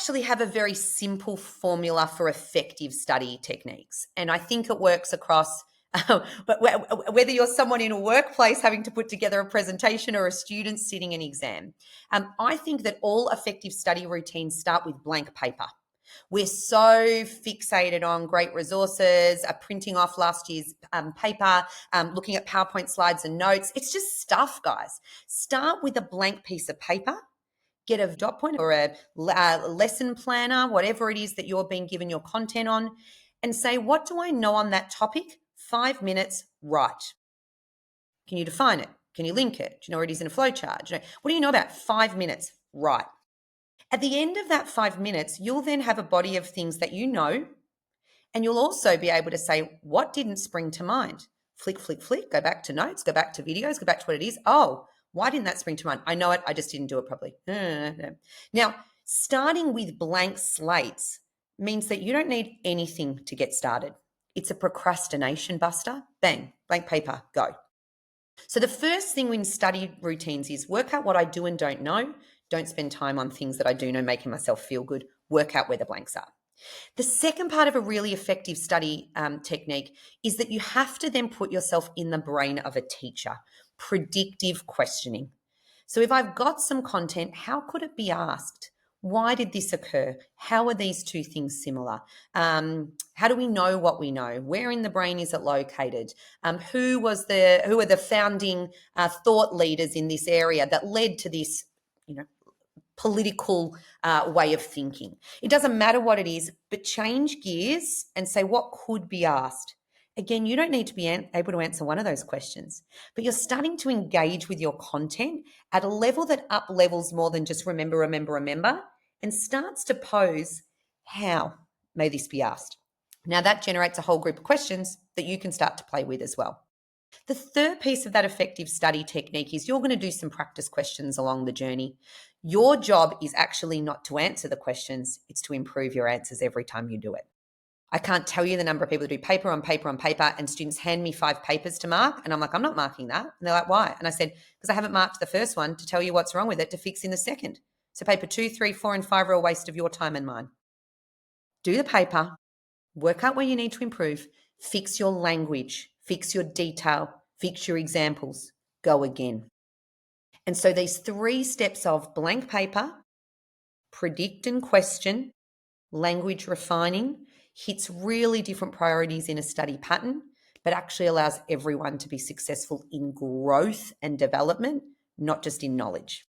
actually have a very simple formula for effective study techniques. And I think it works across whether you're someone in a workplace having to put together a presentation or a student sitting an exam. I think that all effective study routines start with blank paper. We're so fixated on great resources, printing off last year's paper, looking at PowerPoint slides and notes. It's just stuff, guys. Start with a blank piece of paper. Get a dot point or a lesson planner, whatever it is that you're being given your content on, and say, what do I know on that topic? 5 minutes, write. Can you define it? Can you link it? Do you know where it is in a flowchart? What do you know about 5 minutes? Write. At the end of that 5 minutes, you'll then have a body of things that you know, and you'll also be able to say, what didn't spring to mind? Flick, flick, flick, go back to notes, go back to videos, go back to what it is. Oh, why didn't that spring to mind? I know it, I just didn't do it properly. Now, starting with blank slates means that you don't need anything to get started. It's a procrastination buster. Bang, blank paper, go. So the first thing in study routines is work out what I do and don't know. Don't spend time on things that I do know, making myself feel good. Work out where the blanks are. The second part of a really effective study technique is that you have to then put yourself in the brain of a teacher. Predictive questioning. So if I've got some content, how could it be asked? Why did this occur? How are these two things similar? How do we know what we know? Where in the brain is it located? Who are the founding thought leaders in this area that led to this, political way of thinking? It doesn't matter what it is, but change gears and say what could be asked. Again, you don't need to be able to answer one of those questions, but you're starting to engage with your content at a level that up levels more than just remember, and starts to pose, how may this be asked? Now that generates a whole group of questions that you can start to play with as well. The third piece of that effective study technique is you're going to do some practice questions along the journey. Your job is actually not to answer the questions, it's to improve your answers every time you do it. I can't tell you the number of people that do paper on paper on paper, and students hand me 5 papers to mark, and I'm like, I'm not marking that. And they're like, why? And I said, because I haven't marked the first one to tell you what's wrong with it to fix in the second. So paper 2, 3, 4, and 5 are a waste of your time and mine. Do the paper, work out where you need to improve, fix your language, fix your detail, fix your examples, go again. And so these 3 steps of blank paper, predict and question, language refining, hits really different priorities in a study pattern, but actually allows everyone to be successful in growth and development, not just in knowledge.